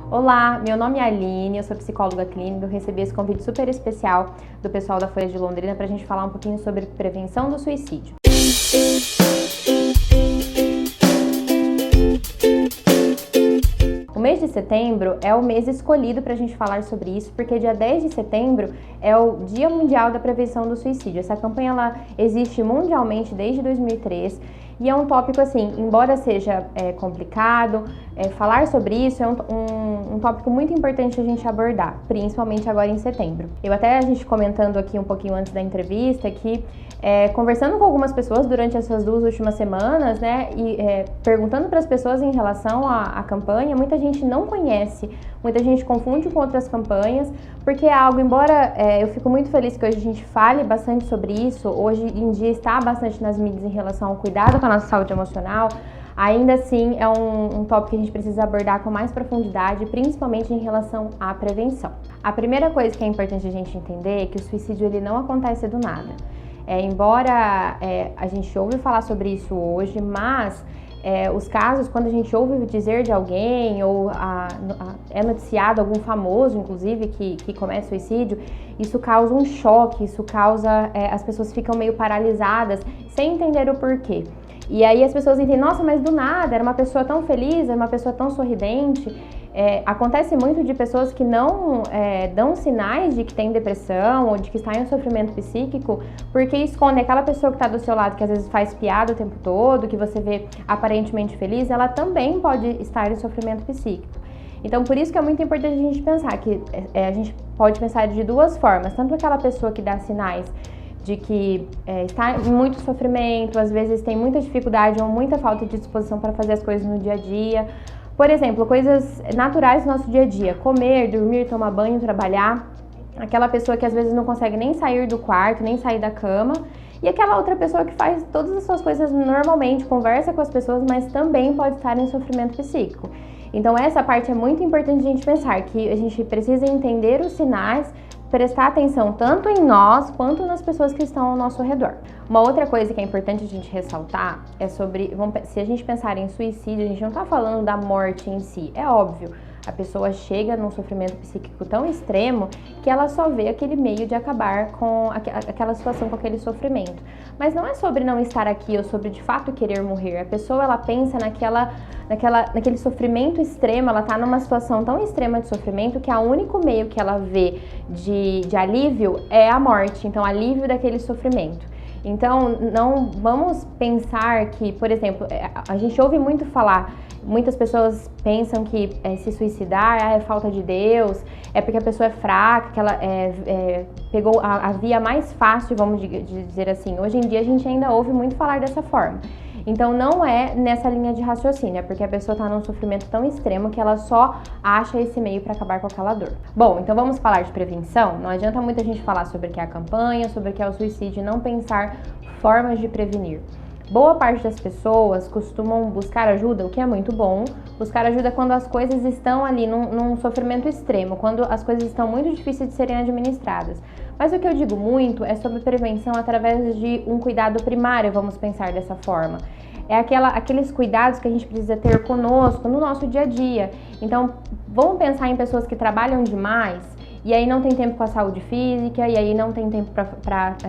Olá, meu nome é Aline, eu sou psicóloga clínica, eu recebi esse convite super especial do pessoal da Folha de Londrina para a gente falar um pouquinho sobre prevenção do suicídio. O mês de setembro é o mês escolhido para a gente falar sobre isso, porque dia 10 de setembro é o Dia Mundial da Prevenção do Suicídio. Essa campanha ela existe mundialmente desde 2003 e é um tópico assim, embora seja complicado, falar sobre isso é um tópico muito importante a gente abordar, principalmente agora em setembro. A gente comentando aqui um pouquinho antes da entrevista que conversando com algumas pessoas durante essas 2 últimas semanas, né, e perguntando para as pessoas em relação à campanha, muita gente não conhece, muita gente confunde com outras campanhas, porque é algo, embora eu fico muito feliz que hoje a gente fale bastante sobre isso, hoje em dia está bastante nas mídias em relação ao cuidado com a nossa saúde emocional, ainda assim é um tópico que a gente precisa abordar com mais profundidade, principalmente em relação à prevenção. A primeira coisa que é importante a gente entender é que o suicídio ele não acontece do nada. Embora a gente ouve falar sobre isso hoje, mas os casos, quando a gente ouve dizer de alguém ou é noticiado algum famoso, inclusive, que comete suicídio, isso causa um choque, isso causa... as pessoas ficam meio paralisadas, sem entender o porquê. E aí as pessoas entendem, nossa, mas do nada, era uma pessoa tão feliz, era uma pessoa tão sorridente. Acontece muito de pessoas que não dão sinais de que tem depressão ou de que está em um sofrimento psíquico, porque esconde aquela pessoa que está do seu lado, que às vezes faz piada o tempo todo, que você vê aparentemente feliz, ela também pode estar em sofrimento psíquico. Então, por isso que é muito importante a gente pensar que a gente pode pensar de 2 formas, tanto aquela pessoa que dá sinais de que está em muito sofrimento, às vezes tem muita dificuldade ou muita falta de disposição para fazer as coisas no dia a dia. Por exemplo, coisas naturais do nosso dia a dia, comer, dormir, tomar banho, trabalhar. Aquela pessoa que às vezes não consegue nem sair do quarto, nem sair da cama. E aquela outra pessoa que faz todas as suas coisas normalmente, conversa com as pessoas, mas também pode estar em sofrimento psíquico. Então essa parte é muito importante a gente pensar, que a gente precisa entender os sinais, prestar atenção tanto em nós quanto nas pessoas que estão ao nosso redor. Uma outra coisa que é importante a gente ressaltar é sobre, se a gente pensar em suicídio, a gente não está falando da morte em si, é óbvio. A pessoa chega num sofrimento psíquico tão extremo que ela só vê aquele meio de acabar com aquela situação, com aquele sofrimento. Mas não é sobre não estar aqui ou sobre de fato querer morrer. A pessoa ela pensa naquele sofrimento extremo, ela está numa situação tão extrema de sofrimento que o único meio que ela vê de alívio é a morte, então alívio daquele sofrimento. Então, não vamos pensar que, por exemplo, a gente ouve muito falar, muitas pessoas pensam que se suicidar é falta de Deus, é porque a pessoa é fraca, que ela pegou a via mais fácil, vamos dizer assim. Hoje em dia a gente ainda ouve muito falar dessa forma. Então não é nessa linha de raciocínio, é porque a pessoa está num sofrimento tão extremo que ela só acha esse meio para acabar com aquela dor. Bom, então vamos falar de prevenção? Não adianta muita gente falar sobre o que é a campanha, sobre o que é o suicídio e não pensar formas de prevenir. Boa parte das pessoas costumam buscar ajuda, o que é muito bom, buscar ajuda quando as coisas estão ali num sofrimento extremo, quando as coisas estão muito difíceis de serem administradas. Mas o que eu digo muito é sobre prevenção através de um cuidado primário, vamos pensar dessa forma. Aqueles cuidados que a gente precisa ter conosco no nosso dia a dia. Então, vamos pensar em pessoas que trabalham demais, e aí não tem tempo com a saúde física, e aí não tem tempo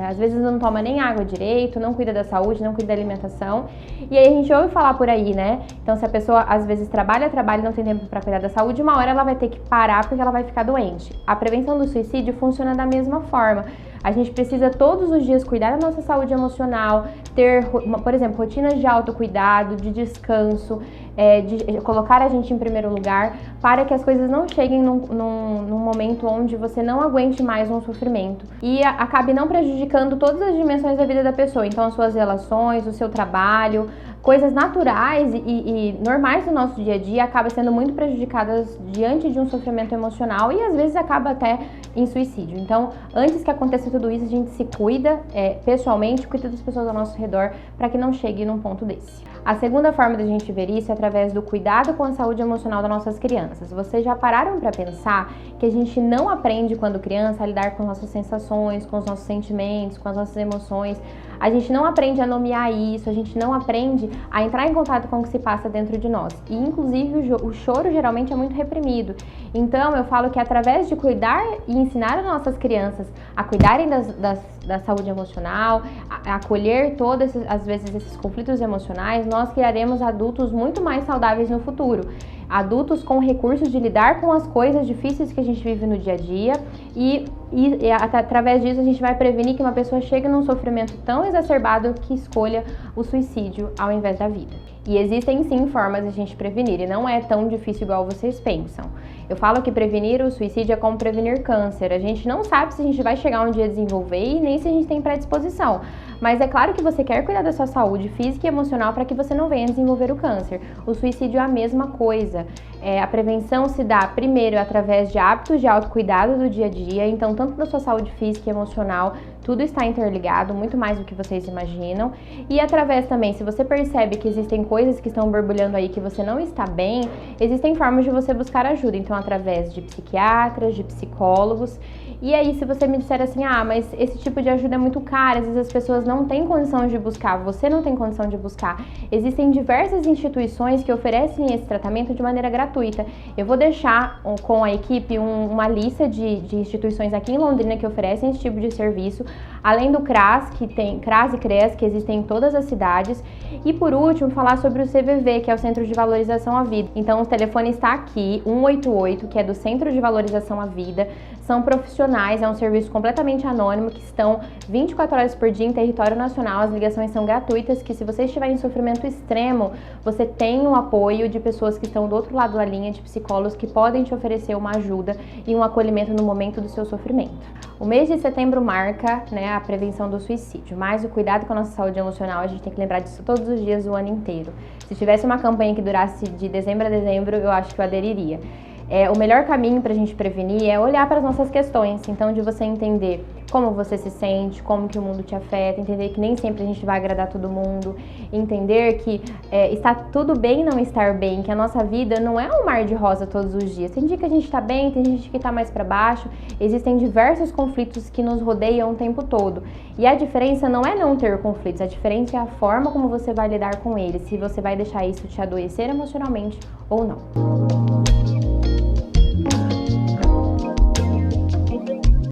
às vezes não toma nem água direito, não cuida da saúde, não cuida da alimentação. E aí a gente ouve falar por aí, né? Então se a pessoa às vezes trabalha e não tem tempo para cuidar da saúde, uma hora ela vai ter que parar porque ela vai ficar doente. A prevenção do suicídio funciona da mesma forma. A gente precisa todos os dias cuidar da nossa saúde emocional, ter, por exemplo, rotinas de autocuidado, de descanso, de colocar a gente em primeiro lugar, para que as coisas não cheguem num momento onde você não aguente mais um sofrimento e acabe não prejudicando todas as dimensões da vida da pessoa. Então, as suas relações, o seu trabalho, coisas naturais e normais do nosso dia a dia acabam sendo muito prejudicadas diante de um sofrimento emocional e às vezes acaba até em suicídio. Então, antes que aconteça tudo isso, a gente se cuida pessoalmente, cuida das pessoas ao nosso redor para que não chegue num ponto desse. A segunda forma da gente ver isso é através do cuidado com a saúde emocional das nossas crianças. Vocês já pararam para pensar que a gente não aprende quando criança a lidar com nossas sensações, com os nossos sentimentos, com as nossas emoções? A gente não aprende a nomear isso, a gente não aprende a entrar em contato com o que se passa dentro de nós. E, inclusive, o choro geralmente é muito reprimido. Então, eu falo que através de cuidar e ensinar as nossas crianças a cuidarem da saúde emocional, a acolher todas, às vezes, esses conflitos emocionais, nós criaremos adultos muito mais saudáveis no futuro. Adultos com recursos de lidar com as coisas difíceis que a gente vive no dia a dia e através disso a gente vai prevenir que uma pessoa chegue num sofrimento tão exacerbado que escolha o suicídio ao invés da vida. E existem sim formas de a gente prevenir e não é tão difícil igual vocês pensam. Eu falo que prevenir o suicídio é como prevenir câncer. A gente não sabe se a gente vai chegar um dia a desenvolver e nem se a gente tem predisposição. Mas é claro que você quer cuidar da sua saúde física e emocional para que você não venha desenvolver o câncer. O suicídio é a mesma coisa. A prevenção se dá primeiro através de hábitos de autocuidado do dia a dia, então tanto da sua saúde física e emocional, tudo está interligado, muito mais do que vocês imaginam. E através também, se você percebe que existem coisas que estão borbulhando aí que você não está bem, existem formas de você buscar ajuda, então através de psiquiatras, de psicólogos. E aí, se você me disser assim, mas esse tipo de ajuda é muito cara, às vezes as pessoas não têm condição de buscar, você não tem condição de buscar. Existem diversas instituições que oferecem esse tratamento de maneira gratuita. Eu vou deixar com a equipe uma lista de instituições aqui em Londrina que oferecem esse tipo de serviço, além do CRAS, que tem CRAS e CREAS, que existem em todas as cidades. E por último, falar sobre o CVV, que é o Centro de Valorização à Vida. Então, o telefone está aqui, 188, que é do Centro de Valorização à Vida. São profissionais, é um serviço completamente anônimo, que estão 24 horas por dia em território nacional. As ligações são gratuitas, que se você estiver em sofrimento extremo, você tem o apoio de pessoas que estão do outro lado da linha, de psicólogos, que podem te oferecer uma ajuda e um acolhimento no momento do seu sofrimento. O mês de setembro marca, a prevenção do suicídio, mas o cuidado com a nossa saúde emocional, a gente tem que lembrar disso todos os dias, o ano inteiro. Se tivesse uma campanha que durasse de dezembro a dezembro, eu acho que eu aderiria. O melhor caminho para a gente prevenir é olhar para as nossas questões, então de você entender como você se sente, como que o mundo te afeta, entender que nem sempre a gente vai agradar todo mundo, entender que está tudo bem não estar bem, que a nossa vida não é um mar de rosa todos os dias. Tem dia que a gente está bem, tem gente que está mais para baixo, existem diversos conflitos que nos rodeiam o tempo todo. E a diferença não é não ter conflitos, a diferença é a forma como você vai lidar com eles, se você vai deixar isso te adoecer emocionalmente ou não.